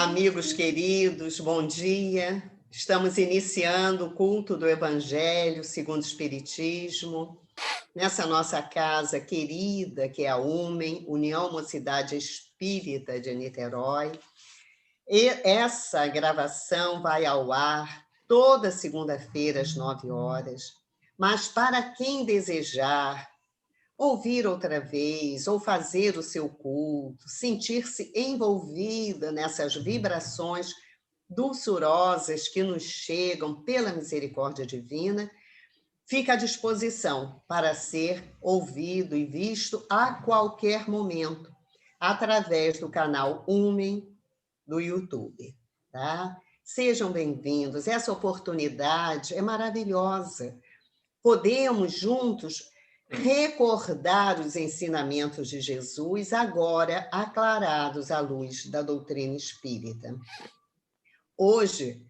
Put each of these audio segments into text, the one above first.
Amigos queridos, bom dia. Estamos iniciando o culto do Evangelho segundo o Espiritismo, nessa nossa casa querida, que é a UMEN, União Mocidade Espírita de Niterói. E essa gravação vai ao ar toda segunda-feira às 9 horas, mas para quem desejar ouvir outra vez, ou fazer o seu culto, sentir-se envolvida nessas vibrações dulçurosas que nos chegam pela misericórdia divina, fica à disposição para ser ouvido e visto a qualquer momento, através do canal UMEN do YouTube, tá? Sejam bem-vindos, essa oportunidade é maravilhosa. Podemos juntos recordar os ensinamentos de Jesus, agora aclarados à luz da doutrina espírita. Hoje,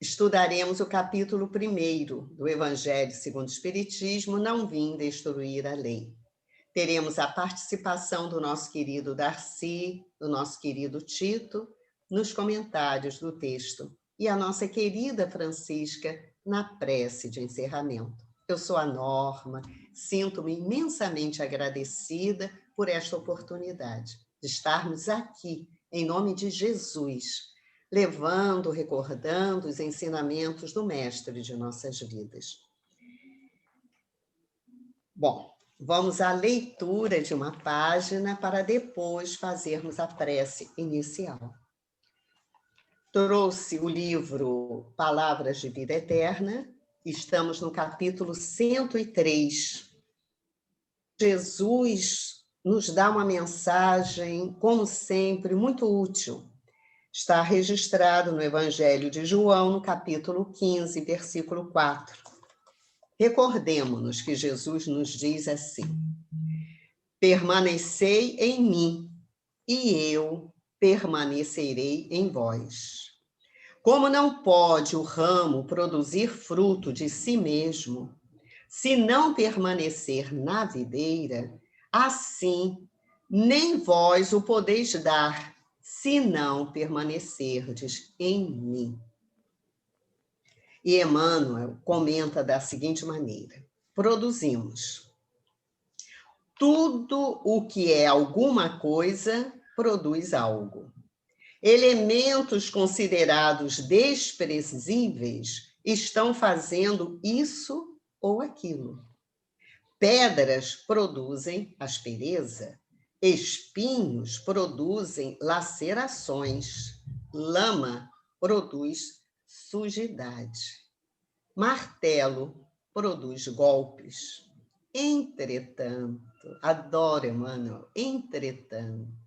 estudaremos o capítulo 1º do Evangelho segundo o Espiritismo, Não Vim Destruir a Lei. Teremos a participação do nosso querido Darcy, do nosso querido Tito, nos comentários do texto, e a nossa querida Francisca na prece de encerramento. Eu sou a Norma, sinto-me imensamente agradecida por esta oportunidade de estarmos aqui, em nome de Jesus, levando, recordando os ensinamentos do Mestre de nossas vidas. Bom, vamos à leitura de uma página para depois fazermos a prece inicial. Trouxe o livro Palavras de Vida Eterna. Estamos no capítulo 103. Jesus nos dá uma mensagem, como sempre, muito útil. Está registrado no Evangelho de João, no capítulo 15, versículo 4. Recordemo-nos que Jesus nos diz assim: permanecei em mim, e eu permanecerei em vós. Como não pode o ramo produzir fruto de si mesmo, se não permanecer na videira, assim nem vós o podeis dar, se não permanecerdes em mim. E Emmanuel comenta da seguinte maneira: produzimos. Tudo o que é alguma coisa produz algo. Elementos considerados desprezíveis estão fazendo isso ou aquilo. Pedras produzem aspereza, espinhos produzem lacerações, lama produz sujidade, martelo produz golpes. Entretanto, adoro Emmanuel, entretanto,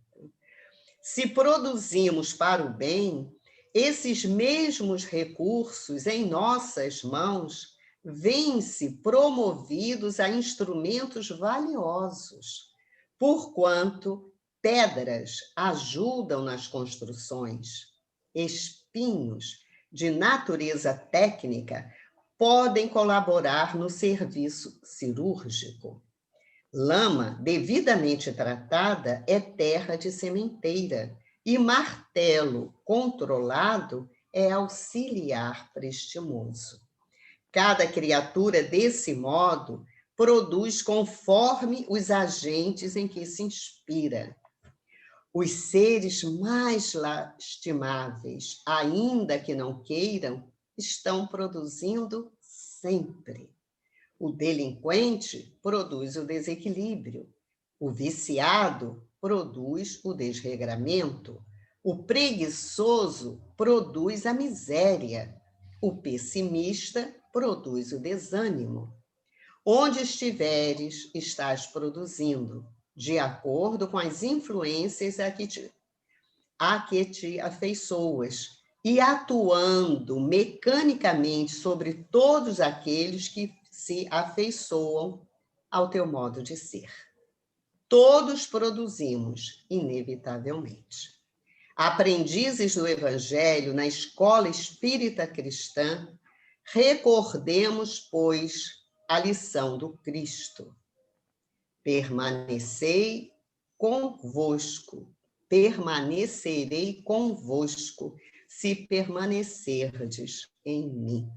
se produzimos para o bem, esses mesmos recursos em nossas mãos vêm-se promovidos a instrumentos valiosos, porquanto pedras ajudam nas construções, espinhos de natureza técnica podem colaborar no serviço cirúrgico. Lama, devidamente tratada, é terra de sementeira, e martelo controlado é auxiliar prestimoso. Cada criatura, desse modo, produz conforme os agentes em que se inspira. Os seres mais lastimáveis, ainda que não queiram, estão produzindo sempre. O delinquente produz o desequilíbrio, o viciado produz o desregramento, o preguiçoso produz a miséria, o pessimista produz o desânimo. Onde estiveres, estás produzindo, de acordo com as influências a que te afeiçoas, e atuando mecanicamente sobre todos aqueles que se afeiçoam ao teu modo de ser. Todos produzimos, inevitavelmente. Aprendizes do Evangelho na escola espírita cristã, recordemos, pois, a lição do Cristo. Permanecei convosco, permanecerei convosco, se permanecerdes em mim.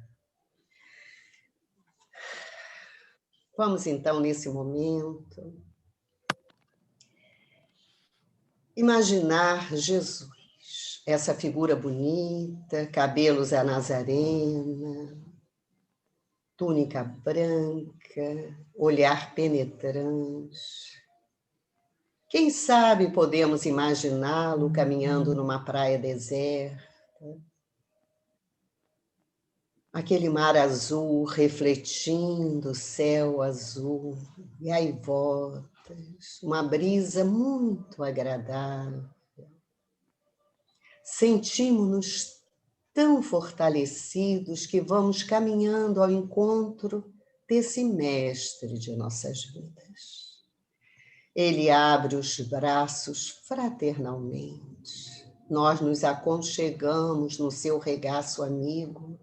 Vamos, então, nesse momento, imaginar Jesus, essa figura bonita, cabelos à nazarena, túnica branca, olhar penetrante. Quem sabe podemos imaginá-lo caminhando numa praia deserta, aquele mar azul refletindo o céu azul, gaivotas, uma brisa muito agradável. Sentimos-nos tão fortalecidos que vamos caminhando ao encontro desse mestre de nossas vidas. Ele abre os braços fraternalmente. Nós nos aconchegamos no seu regaço amigo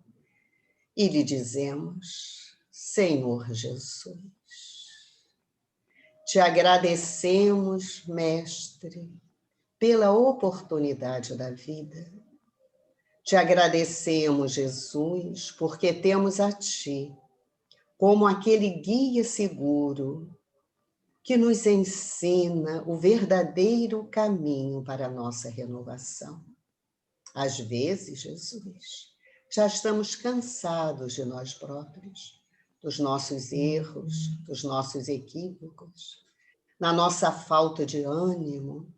e lhe dizemos: Senhor Jesus, te agradecemos, mestre, pela oportunidade da vida. Te agradecemos, Jesus, porque temos a ti como aquele guia seguro que nos ensina o verdadeiro caminho para a nossa renovação. Às vezes, Jesus, já estamos cansados de nós próprios, dos nossos erros, dos nossos equívocos, na nossa falta de ânimo.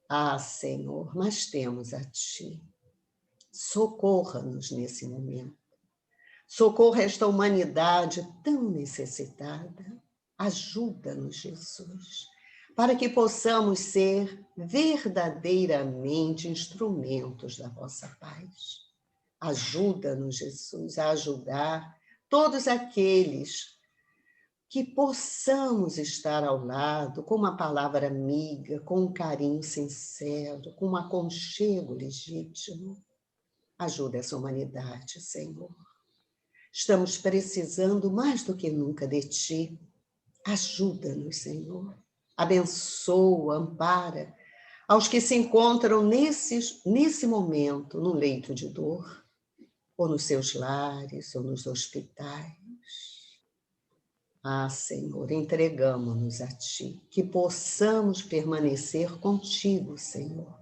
Ah, Senhor, mas temos a ti. Socorra-nos nesse momento. Socorra esta humanidade tão necessitada. Ajuda-nos, Jesus, para que possamos ser verdadeiramente instrumentos da vossa paz. Ajuda-nos, Jesus, a ajudar todos aqueles que possamos estar ao lado com uma palavra amiga, com um carinho sincero, com um aconchego legítimo. Ajuda essa humanidade, Senhor. Estamos precisando mais do que nunca de ti. Ajuda-nos, Senhor. Abençoa, ampara aos que se encontram nesse momento no leito de dor, ou nos seus lares, ou nos hospitais. Ah, Senhor, entregamo-nos a ti, que possamos permanecer contigo, Senhor,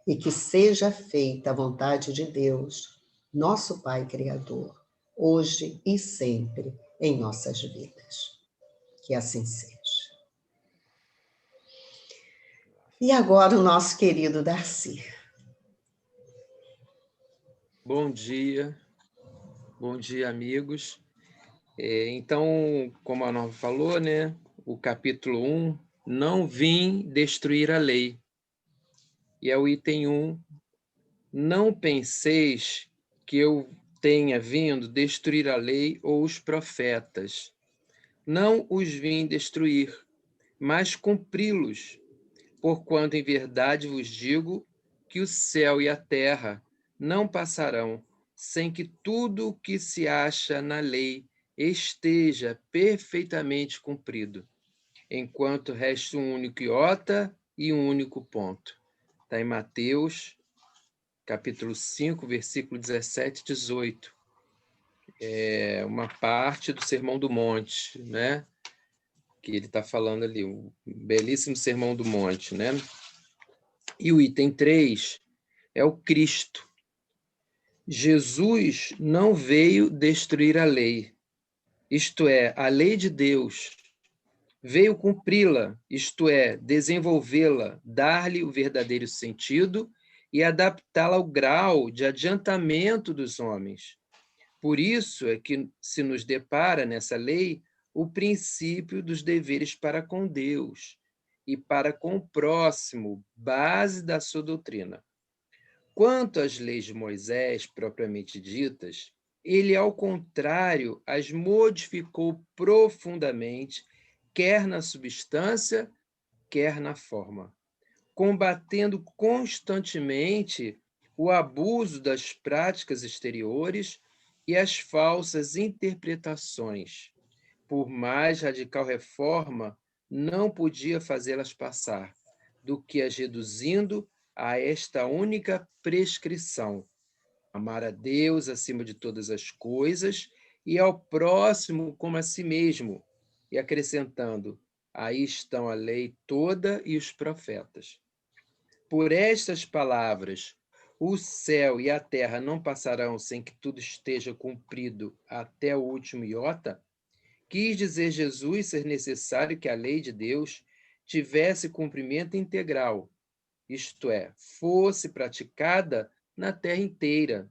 e que seja feita a vontade de Deus, nosso Pai Criador, hoje e sempre em nossas vidas. Que assim seja. E agora o nosso querido Darcy. Bom dia, amigos. Então, como a Nova falou, né, o capítulo 1, não vim destruir a lei. E é o item 1, não penseis que eu tenha vindo destruir a lei ou os profetas. Não os vim destruir, mas cumpri-los. Porquanto em verdade vos digo que o céu e a terra não passarão sem que tudo o que se acha na lei esteja perfeitamente cumprido, enquanto resta um único iota e um único ponto. Está em Mateus, capítulo 5, versículo 17 e 18. É uma parte do Sermão do Monte, né? Que ele está falando ali, um belíssimo Sermão do Monte, né? E o item 3 é o Cristo. Jesus não veio destruir a lei, isto é, a lei de Deus. Veio cumpri-la, isto é, desenvolvê-la, dar-lhe o verdadeiro sentido e adaptá-la ao grau de adiantamento dos homens. Por isso é que se nos depara nessa lei o princípio dos deveres para com Deus e para com o próximo, base da sua doutrina. Quanto às leis de Moisés, propriamente ditas, ele, ao contrário, as modificou profundamente, quer na substância, quer na forma, combatendo constantemente o abuso das práticas exteriores e as falsas interpretações. Por mais radical reforma, não podia fazê-las passar, do que as reduzindo a esta única prescrição: amar a Deus acima de todas as coisas e ao próximo como a si mesmo. E acrescentando: aí estão a lei toda e os profetas. Por estas palavras, o céu e a terra não passarão sem que tudo esteja cumprido até o último iota. Quis dizer Jesus ser necessário que a lei de Deus tivesse cumprimento integral, isto é, fosse praticada na terra inteira,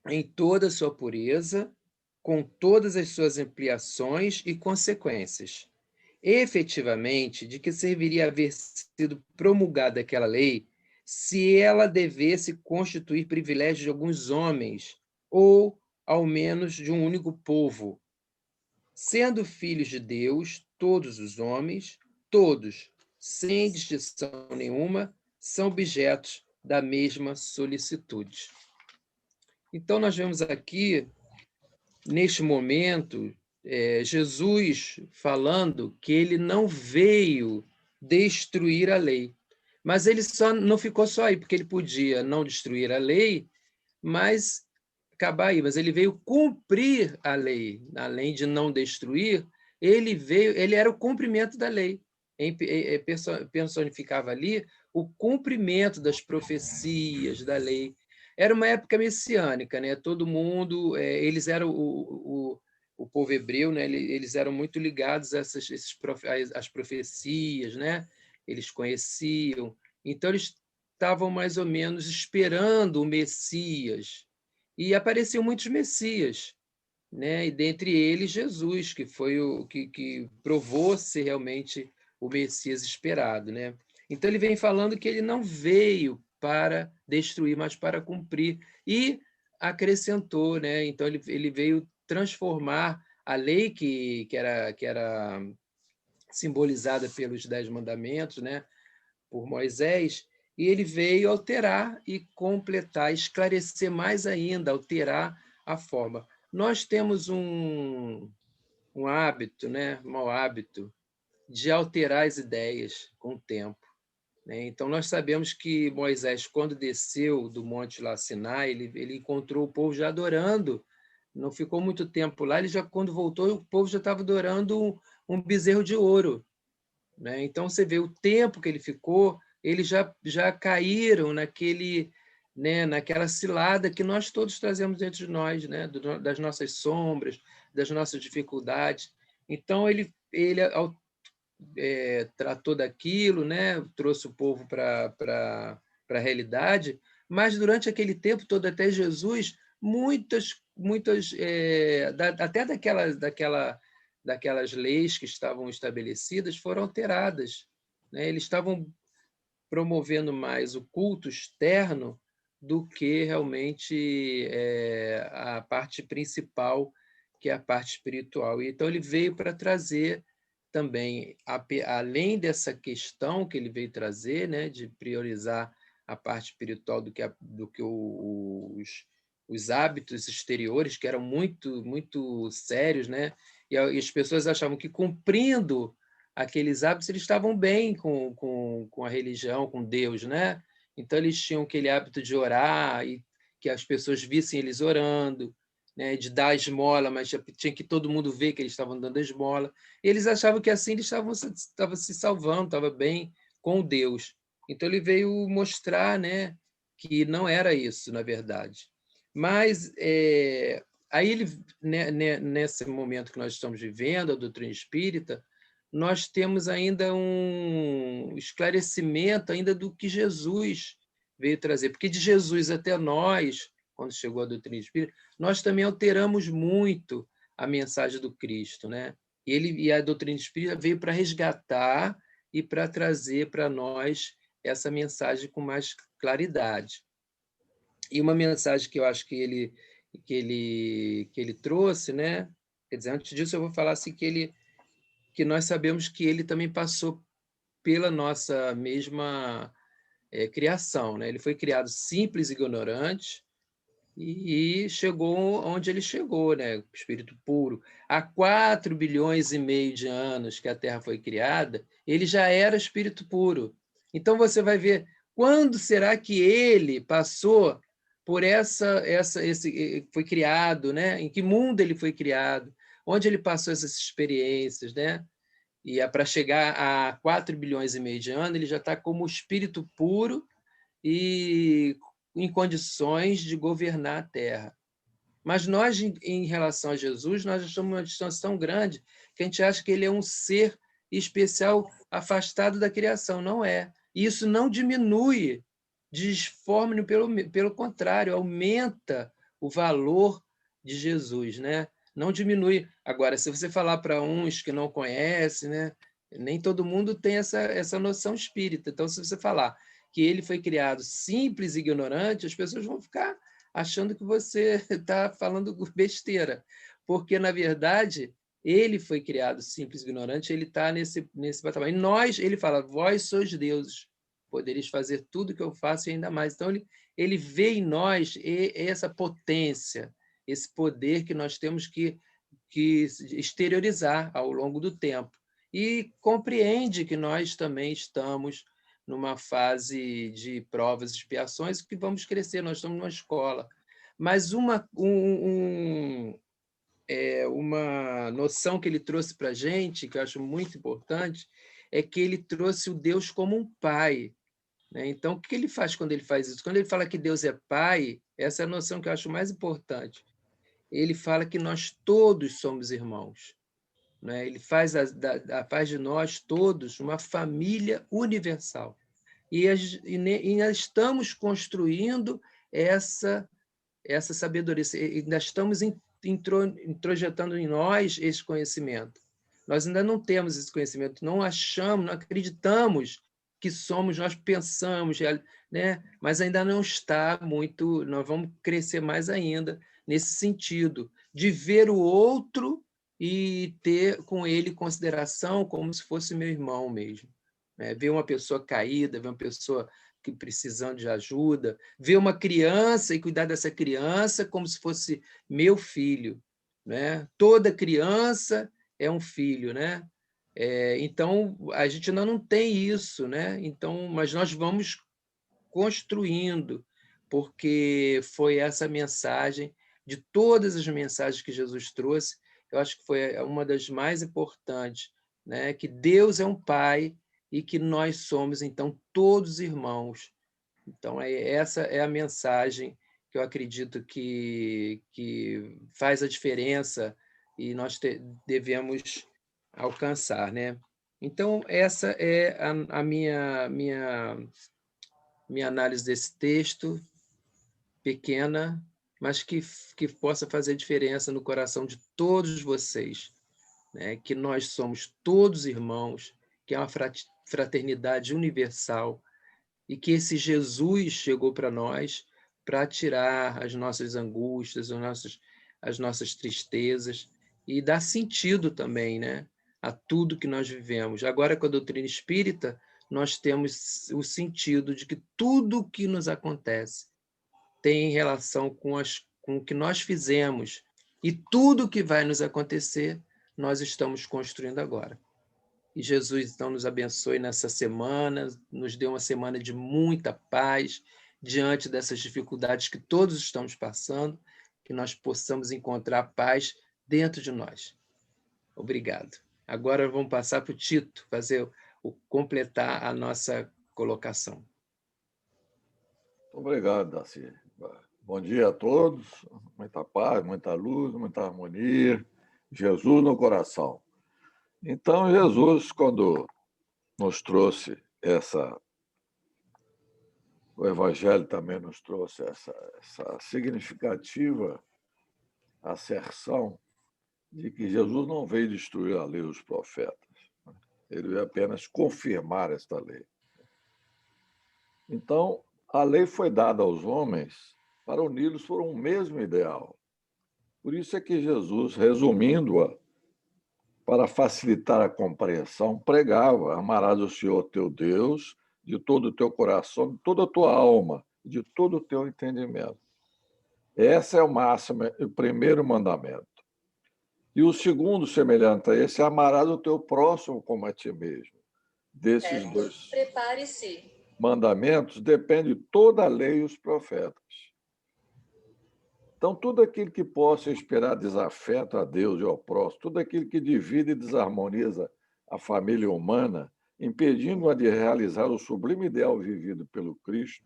em toda a sua pureza, com todas as suas ampliações e consequências. Efetivamente, de que serviria haver sido promulgada aquela lei se ela devesse constituir privilégio de alguns homens, ou, ao menos, de um único povo? Sendo filhos de Deus, todos os homens, todos, sem distinção nenhuma, são objetos da mesma solicitude. Então, nós vemos aqui, neste momento, Jesus falando que ele não veio destruir a lei. Mas ele só não ficou só aí, porque ele podia não destruir a lei, mas acabar aí. Mas ele veio cumprir a lei. Além de não destruir, ele era o cumprimento da lei. Personificava ali o cumprimento das profecias da lei. Era uma época messiânica, né? Todo mundo, eles eram o povo hebreu, né? Eles eram muito ligados a às profecias, né? Eles conheciam. Então, eles estavam mais ou menos esperando o Messias. E apareciam muitos Messias, né? E dentre eles Jesus, que foi o que provou ser realmente o Messias esperado, né? Então ele vem falando que ele não veio para destruir, mas para cumprir. E acrescentou, né? Então ele veio transformar a lei que era simbolizada pelos 10 mandamentos, né? Por Moisés, e ele veio alterar e completar, esclarecer mais ainda, alterar a forma. Nós temos um hábito, né, mau hábito, de alterar as ideias com o tempo, né? Então, nós sabemos que Moisés, quando desceu do monte lá Sinai, ele encontrou o povo já adorando, não ficou muito tempo lá, ele já, quando voltou, o povo já estava adorando um bezerro de ouro, né? Então, você vê o tempo que ele ficou, eles já caíram naquele, né, naquela cilada que nós todos trazemos dentro de nós, né? Das nossas sombras, das nossas dificuldades. Então, ele tratou daquilo, né? Trouxe o povo para a realidade, mas durante aquele tempo todo, até Jesus, muitas até daquelas leis que estavam estabelecidas foram alteradas, né? Eles estavam promovendo mais o culto externo do que realmente a parte principal, que é a parte espiritual. Então, ele veio para trazer também, além dessa questão que ele veio trazer, né, de priorizar a parte espiritual do que os hábitos exteriores, que eram muito, muito sérios, né? E as pessoas achavam que cumprindo aqueles hábitos eles estavam bem com a religião, com Deus, né? Então eles tinham aquele hábito de orar e que as pessoas vissem eles orando, né? De dar esmola, mas tinha que todo mundo ver que eles estavam dando esmola. E eles achavam que assim eles estavam se salvando, estavam bem com Deus. Então ele veio mostrar, né, que não era isso, na verdade. Mas aí ele, né, nesse momento que nós estamos vivendo, a doutrina espírita, nós temos ainda um esclarecimento ainda do que Jesus veio trazer, porque de Jesus até nós, quando chegou a doutrina espírita, nós também alteramos muito a mensagem do Cristo, né? E a doutrina espírita veio para resgatar e para trazer para nós essa mensagem com mais claridade. E uma mensagem que eu acho que ele trouxe, né? Quer dizer, antes disso eu vou falar assim que nós sabemos que ele também passou pela nossa mesma criação, né? Ele foi criado simples e ignorante, e chegou onde ele chegou, né? Espírito puro. Há 4 bilhões e meio de anos que a Terra foi criada, ele já era espírito puro. Então você vai ver quando será que ele passou por esse foi criado, né? Em que mundo ele foi criado, onde ele passou essas experiências, né? E para chegar a 4 bilhões e meio de anos, ele já está como espírito puro e em condições de governar a Terra. Mas nós, em relação a Jesus, nós estamos numa distância tão grande que a gente acha que ele é um ser especial afastado da criação. Não é. E isso não diminui de forma, pelo contrário, aumenta o valor de Jesus, né? Não diminui. Agora, se você falar para uns que não conhecem, né? Nem todo mundo tem essa noção espírita. Então, se você falar que ele foi criado simples e ignorante, as pessoas vão ficar achando que você está falando besteira, porque, na verdade, ele foi criado simples e ignorante, ele está nesse patamar. E nós, ele fala, vós sois deuses, podereis fazer tudo que eu faço e ainda mais. Então, ele vê em nós essa potência, esse poder que nós temos que exteriorizar ao longo do tempo. E compreende que nós também estamos numa fase de provas e expiações que vamos crescer, nós estamos numa escola. Mas uma noção que ele trouxe para a gente, que eu acho muito importante, é que ele trouxe o Deus como um pai, né? Então, o que ele faz quando ele faz isso? Quando ele fala que Deus é pai, essa é a noção que eu acho mais importante. Ele fala que nós todos somos irmãos, né? Ele faz faz de nós todos uma família universal. E nós estamos construindo essa sabedoria, ainda estamos introjetando em nós esse conhecimento. Nós ainda não temos esse conhecimento, não achamos, não acreditamos que somos, nós pensamos, né? Mas ainda não está muito, nós vamos crescer mais ainda nesse sentido, de ver o outro e ter com ele consideração como se fosse meu irmão mesmo. Né? Ver uma pessoa caída, ver uma pessoa que precisando de ajuda, ver uma criança e cuidar dessa criança como se fosse meu filho, né? Toda criança é um filho, né? Então a gente ainda não tem isso, né? Então, mas nós vamos construindo, porque foi essa mensagem de todas as mensagens que Jesus trouxe, eu acho que foi uma das mais importantes, né? Que Deus é um pai e que nós somos então todos irmãos. Então, essa é a mensagem que eu acredito que faz a diferença e nós devemos alcançar, né? Então, essa é a minha análise desse texto, pequena, mas que possa fazer diferença no coração de todos vocês, né? Que nós somos todos irmãos, que é uma fraternidade universal, e que esse Jesus chegou para nós para tirar as nossas angústias, as nossas tristezas e dar sentido também, né, a tudo que nós vivemos. Agora, com a doutrina espírita, nós temos o sentido de que tudo que nos acontece tem relação com o que nós fizemos e tudo que vai nos acontecer, nós estamos construindo agora. E Jesus, então, nos abençoe nessa semana, nos dê uma semana de muita paz diante dessas dificuldades que todos estamos passando, que nós possamos encontrar paz dentro de nós. Obrigado. Agora vamos passar para o Tito, completar a nossa colocação. Obrigado, Darcy. Bom dia a todos. Muita paz, muita luz, muita harmonia. Jesus no coração. Então, Jesus, quando nos trouxe o Evangelho também nos trouxe essa significativa asserção de que Jesus não veio destruir a lei dos profetas. Ele veio apenas confirmar esta lei. Então, a lei foi dada aos homens para uni-los por um mesmo ideal. Por isso é que Jesus, resumindo-a, para facilitar a compreensão, pregava: amarás o Senhor teu Deus de todo o teu coração, de toda a tua alma, de todo o teu entendimento. Essa é o máximo, o primeiro mandamento. E o segundo, semelhante a esse, é amarás o teu próximo como a ti mesmo. Desses dois mandamentos depende toda a lei e os profetas. Então, tudo aquilo que possa inspirar desafeto a Deus e ao próximo, tudo aquilo que divide e desarmoniza a família humana, impedindo-a de realizar o sublime ideal vivido pelo Cristo,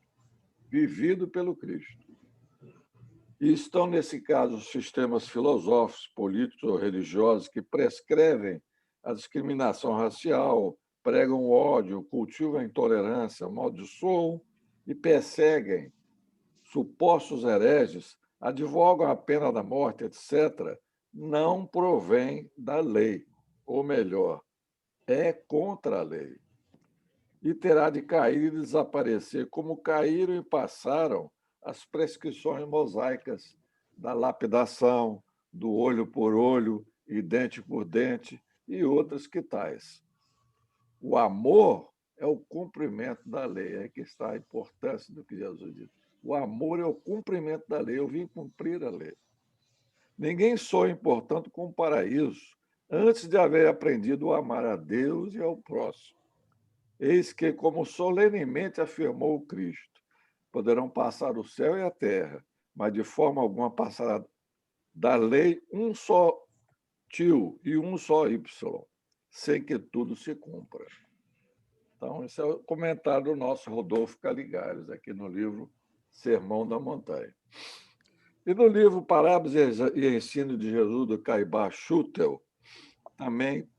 E estão, nesse caso, os sistemas filosóficos, políticos ou religiosos que prescrevem a discriminação racial, pregam o ódio, cultivam a intolerância, amaldiçoam e perseguem supostos hereges, advogam a pena da morte, etc., não provém da lei, ou melhor, é contra a lei. E terá de cair e desaparecer, como caíram e passaram as prescrições mosaicas da lapidação, do olho por olho e dente por dente, e outras que tais. O amor é o cumprimento da lei, é que está a importância do que Jesus disse. O amor é o cumprimento da lei, eu vim cumprir a lei. Ninguém sonha, portanto, com o paraíso antes de haver aprendido a amar a Deus e ao próximo. Eis que, como solenemente afirmou o Cristo, poderão passar o céu e a terra, mas de forma alguma passará da lei um só tio e um só y, sem que tudo se cumpra. Então, esse é o comentário do nosso Rodolfo Caligares, aqui no livro Sermão da Montanha. E no livro Parábolas e Ensino de Jesus, do Caibá Schutel, também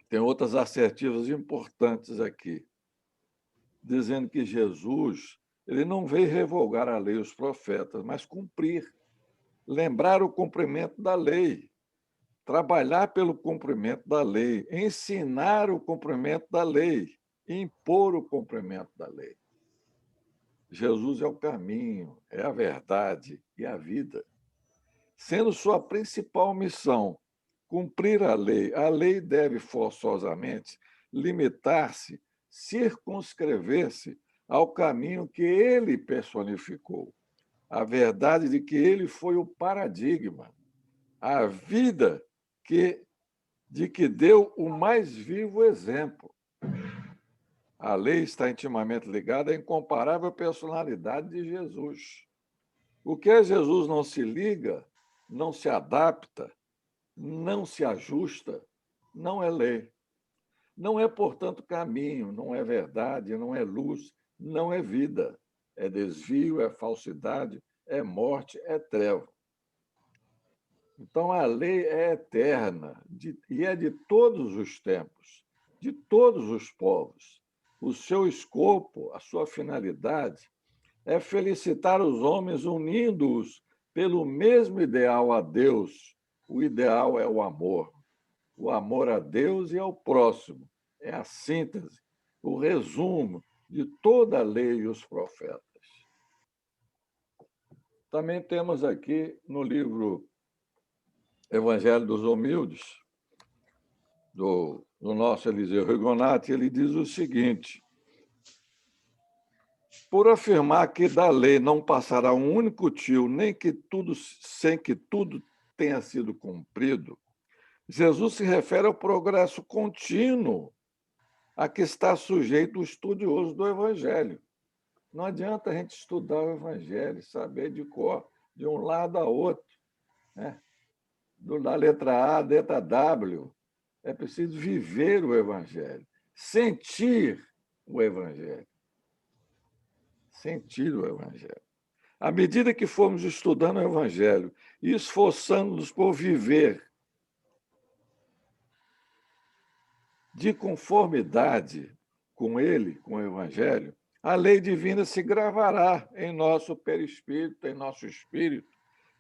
tem outras assertivas importantes aqui, dizendo que Jesus ele não veio revogar a lei e os profetas, mas cumprir, lembrar o cumprimento da lei, trabalhar pelo cumprimento da lei, ensinar o cumprimento da lei, impor o cumprimento da lei. Jesus é o caminho, é a verdade e a vida. Sendo sua principal missão cumprir a lei deve forçosamente limitar-se, circunscrever-se ao caminho que ele personificou, a verdade de que ele foi o paradigma, a vida de que deu o mais vivo exemplo. A lei está intimamente ligada à incomparável personalidade de Jesus. O que a Jesus não se liga, não se adapta, não se ajusta, não é lei. Não é, portanto, caminho, não é verdade, não é luz, não é vida. É desvio, é falsidade, é morte, é treva. Então, a lei é eterna e é de todos os tempos, de todos os povos. O seu escopo, a sua finalidade, é felicitar os homens unindo-os pelo mesmo ideal a Deus. O ideal é o amor a Deus e ao próximo. É a síntese, o resumo de toda a lei e os profetas. Também temos aqui no livro Evangelho dos Humildes, do nosso Eliseu Rigonati, ele diz o seguinte: por afirmar que da lei não passará um único tio, sem que tudo tenha sido cumprido, Jesus se refere ao progresso contínuo a que está sujeito o estudioso do Evangelho. Não adianta a gente estudar o Evangelho, saber de cor, de um lado a outro, né? Da letra A à letra W. É preciso viver o Evangelho, sentir o Evangelho. Sentir o Evangelho. À medida que formos estudando o Evangelho e esforçando-nos por viver de conformidade com ele, com o Evangelho, a lei divina se gravará em nosso perispírito, em nosso espírito,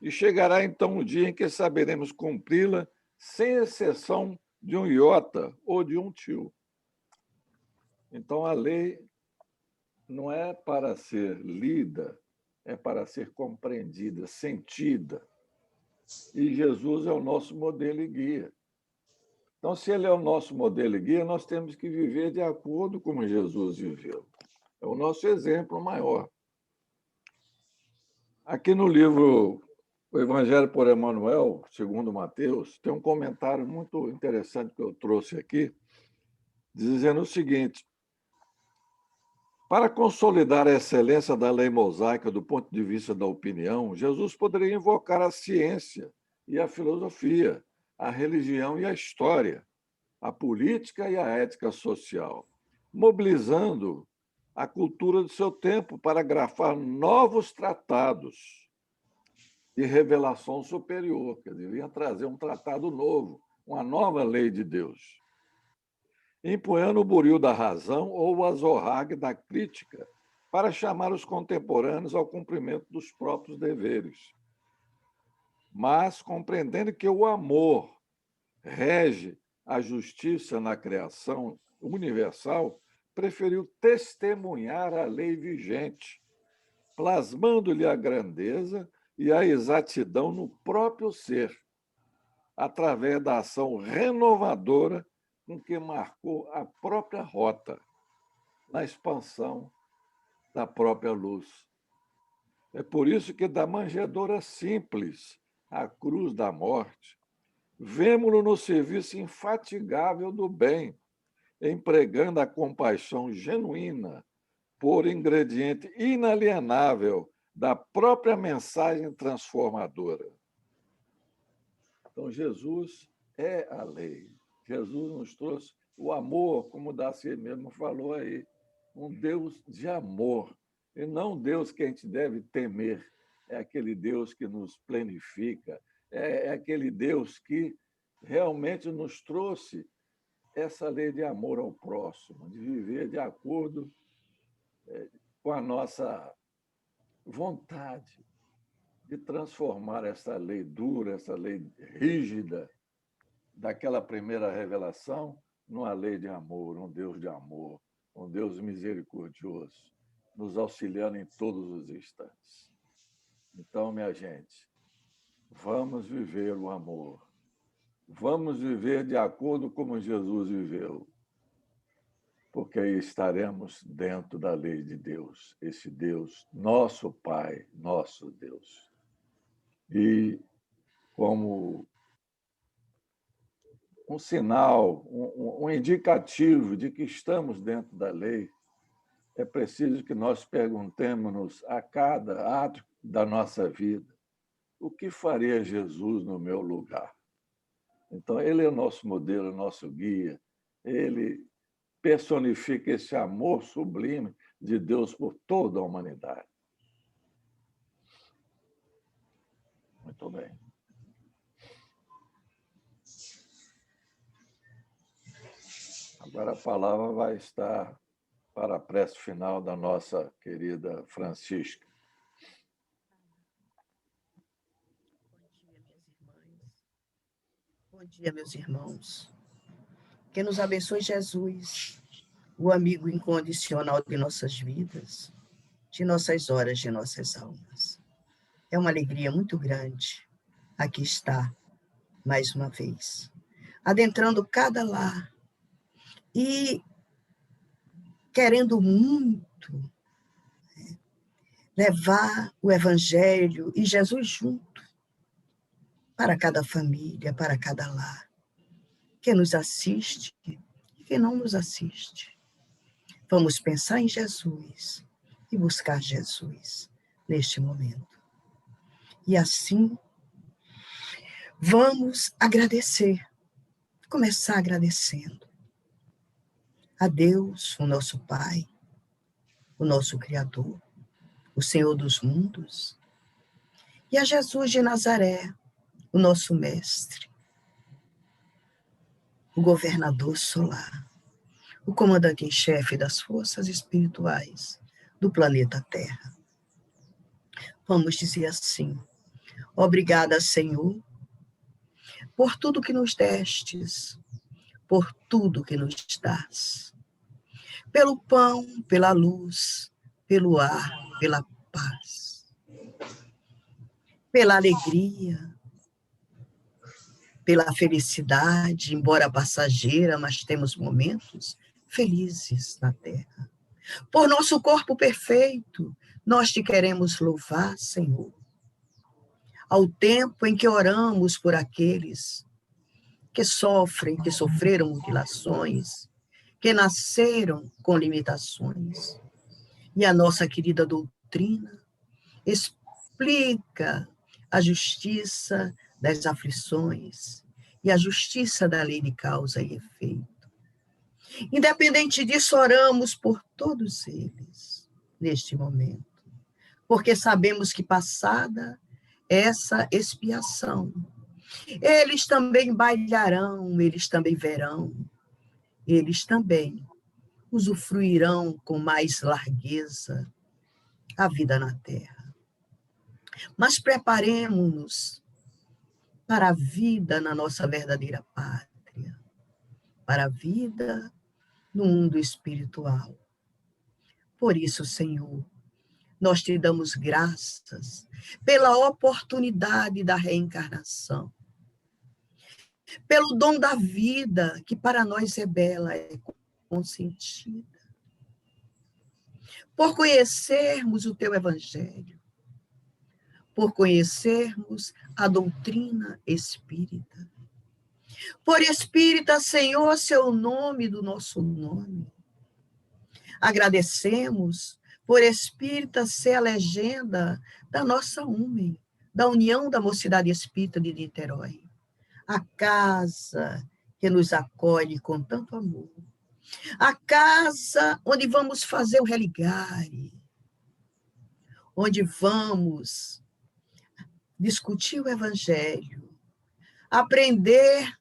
e chegará então o dia em que saberemos cumpri-la sem exceção de um iota ou de um tio. Então, a lei não é para ser lida, é para ser compreendida, sentida. E Jesus é o nosso modelo e guia. Então, se ele é o nosso modelo e guia, nós temos que viver de acordo com como Jesus viveu. É o nosso exemplo maior. Aqui no livro O Evangelho por Emmanuel, segundo Mateus, tem um comentário muito interessante que eu trouxe aqui, dizendo o seguinte: para consolidar a excelência da lei mosaica do ponto de vista da opinião, Jesus poderia invocar a ciência e a filosofia, a religião e a história, a política e a ética social, mobilizando a cultura do seu tempo para grafar novos tratados de revelação superior, que devia trazer um tratado novo, uma nova lei de Deus, empunhando o buril da razão ou o azorrague da crítica para chamar os contemporâneos ao cumprimento dos próprios deveres. Mas, compreendendo que o amor rege a justiça na criação universal, preferiu testemunhar a lei vigente, plasmando-lhe a grandeza e a exatidão no próprio ser, através da ação renovadora com que marcou a própria rota, na expansão da própria luz. É por isso que da manjedoura simples à cruz da morte, vemo-lo no serviço infatigável do bem, empregando a compaixão genuína por ingrediente inalienável da própria mensagem transformadora. Então, Jesus é a lei. Jesus nos trouxe o amor, como o Darcy mesmo falou aí, um Deus de amor, e não um Deus que a gente deve temer. É aquele Deus que nos plenifica, é aquele Deus que realmente nos trouxe essa lei de amor ao próximo, de viver de acordo com a nossa vontade de transformar essa lei dura, essa lei rígida daquela primeira revelação numa lei de amor, um Deus de amor, um Deus misericordioso, nos auxiliando em todos os instantes. Então, minha gente, vamos viver o amor. Vamos viver de acordo como Jesus viveu, porque aí estaremos dentro da lei de Deus, esse Deus, nosso Pai, nosso Deus. E como um sinal, um indicativo de que estamos dentro da lei, é preciso que nós perguntemos-nos a cada ato da nossa vida: o que faria Jesus no meu lugar? Então, ele é o nosso modelo, o nosso guia, ele personifica esse amor sublime de Deus por toda a humanidade. Muito bem. Agora a palavra vai estar para a prece final da nossa querida Francisca. Bom dia, meus irmãos. Que nos abençoe Jesus, o amigo incondicional de nossas vidas, de nossas horas, de nossas almas. É uma alegria muito grande aqui estar, mais uma vez, adentrando cada lar e querendo muito levar o Evangelho e Jesus junto para cada família, para cada lar. Quem nos assiste e quem não nos assiste. Vamos pensar em Jesus e buscar Jesus neste momento. E assim, vamos agradecer, começar agradecendo a Deus, o nosso Pai, o nosso Criador, o Senhor dos mundos, e a Jesus de Nazaré, o nosso Mestre, o governador solar, o comandante em chefe das forças espirituais do planeta Terra. Vamos dizer assim: obrigada, Senhor, por tudo que nos destes, por tudo que nos dás, pelo pão, pela luz, pelo ar, pela paz, pela alegria, pela felicidade, embora passageira, mas temos momentos felizes na Terra. Por nosso corpo perfeito, nós te queremos louvar, Senhor. Ao tempo em que oramos por aqueles que sofrem, que sofreram mutilações, que nasceram com limitações. E a nossa querida doutrina explica a justiça das aflições e a justiça da lei de causa e efeito. Independente disso, oramos por todos eles neste momento, porque sabemos que passada essa expiação, eles também bailarão, eles também verão, eles também usufruirão com mais largueza a vida na terra. Mas preparemos-nos para a vida na nossa verdadeira pátria, para a vida no mundo espiritual. Por isso, Senhor, nós te damos graças pela oportunidade da reencarnação, pelo dom da vida, que para nós é bela, é consentida, por conhecermos o teu evangelho, por conhecermos a doutrina espírita. Por espírita, Senhor, seu nome do nosso nome. Agradecemos por espírita ser a legenda da nossa UME, da União da Mocidade Espírita de Niterói. A casa que nos acolhe com tanto amor. A casa onde vamos fazer o religare, onde vamos discutir o evangelho, aprender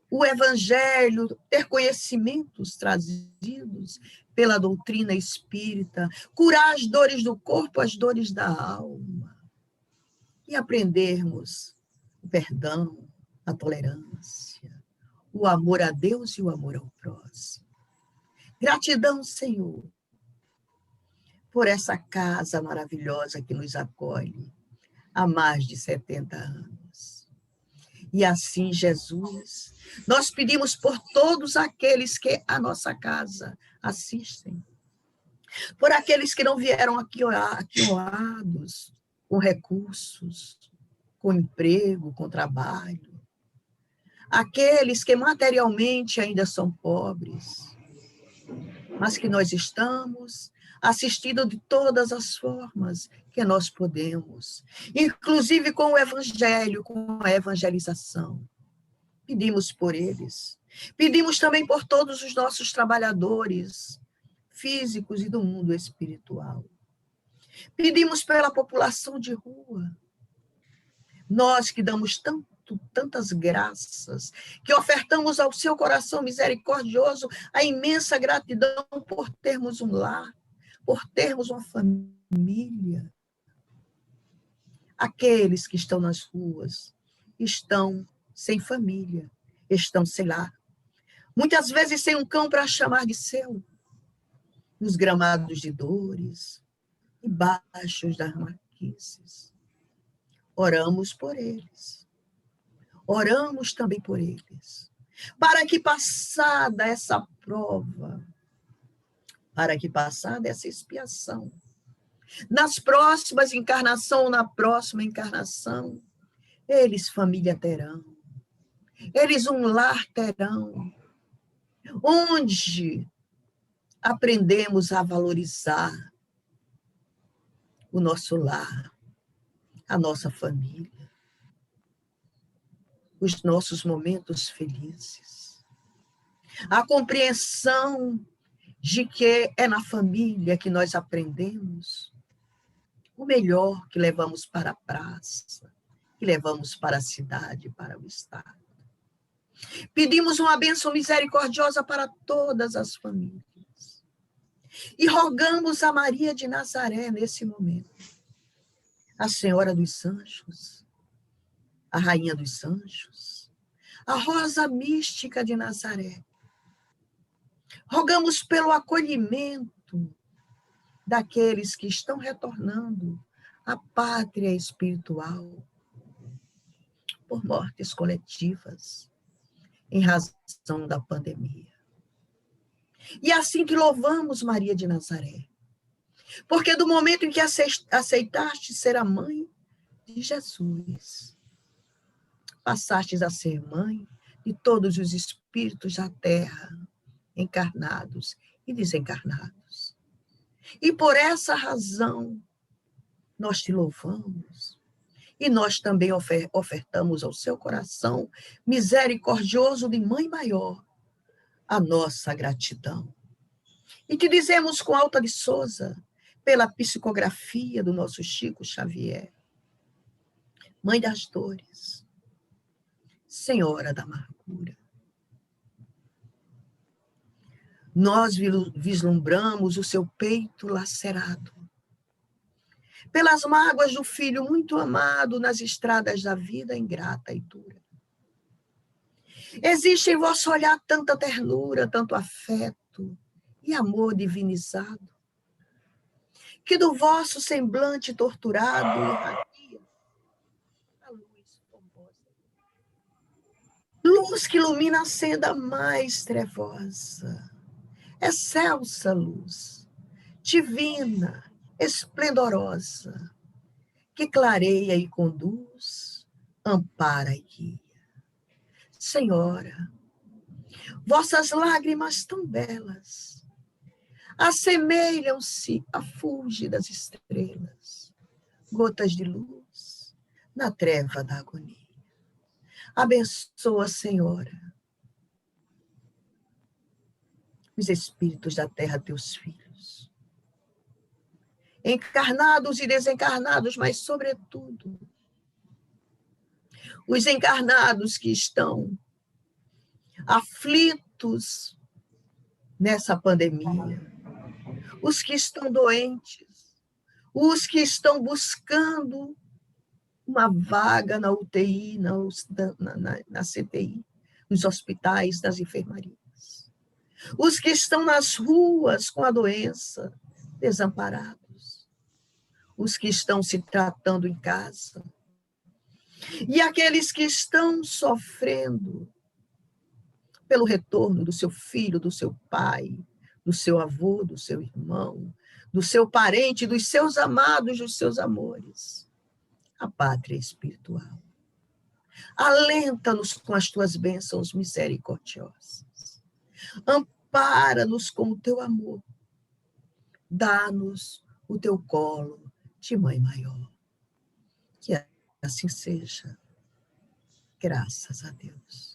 o evangelho, ter conhecimentos trazidos pela doutrina espírita, curar as dores do corpo, as dores da alma, e aprendermos o perdão, a tolerância, o amor a Deus e o amor ao próximo. Gratidão, Senhor, por essa casa maravilhosa que nos acolhe há mais de 70 anos. E assim, Jesus, nós pedimos por todos aqueles que a nossa casa assistem, por aqueles que não vieram aqui honrados, com recursos, com emprego, com trabalho, aqueles que materialmente ainda são pobres, mas que nós estamos assistindo de todas as formas que nós podemos, inclusive com o evangelho, com a evangelização. Pedimos por eles. Pedimos também por todos os nossos trabalhadores físicos e do mundo espiritual. Pedimos pela população de rua. Nós que damos tantas graças, que ofertamos ao seu coração misericordioso a imensa gratidão por termos um lar, por termos uma família. Aqueles que estão nas ruas estão sem família, estão sem lar. Muitas vezes sem um cão para chamar de seu, nos gramados de dores e baixos das marquises. Oramos por eles. Oramos também por eles, para que passada essa prova, para que passada essa expiação, nas próximas encarnações, na próxima encarnação, eles família terão, eles um lar terão, onde aprendemos a valorizar o nosso lar, a nossa família, os nossos momentos felizes, a compreensão de que é na família que nós aprendemos o melhor que levamos para a praça, que levamos para a cidade, para o estado. Pedimos uma bênção misericordiosa para todas as famílias e rogamos a Maria de Nazaré nesse momento, a Senhora dos Anjos, a Rainha dos Anjos, a Rosa Mística de Nazaré. Rogamos pelo acolhimento daqueles que estão retornando à pátria espiritual por mortes coletivas em razão da pandemia. E assim te louvamos, Maria de Nazaré, porque do momento em que aceitaste ser a mãe de Jesus, passastes a ser mãe de todos os espíritos da terra, encarnados e desencarnados. E por essa razão, nós te louvamos. E nós também ofertamos ao seu coração misericordioso de Mãe Maior a nossa gratidão. E te dizemos com Alta de Souza, pela psicografia do nosso Chico Xavier, Mãe das Dores, Senhora da Amargura, nós vislumbramos o seu peito lacerado, pelas mágoas do filho muito amado nas estradas da vida ingrata e dura. Existe em vosso olhar tanta ternura, tanto afeto e amor divinizado, que do vosso semblante torturado irradia a luz formosa. Luz que ilumina a senda mais trevosa, excelsa luz, divina, esplendorosa, que clareia e conduz, ampara e guia. Senhora, vossas lágrimas tão belas assemelham-se a fúlgidas estrelas, gotas de luz na treva da agonia. Abençoa, Senhora, os espíritos da terra, teus filhos, encarnados e desencarnados, mas, sobretudo, os encarnados que estão aflitos nessa pandemia, os que estão doentes, os que estão buscando uma vaga na UTI, na CTI, nos hospitais, nas enfermarias, os que estão nas ruas com a doença, desamparados, os que estão se tratando em casa, e aqueles que estão sofrendo pelo retorno do seu filho, do seu pai, do seu avô, do seu irmão, do seu parente, dos seus amados, dos seus amores. A pátria espiritual. Alenta-nos com as tuas bênçãos misericordiosas. Ampara-nos com o teu amor. Dá-nos o teu colo de Mãe Maior. Que assim seja. Graças a Deus.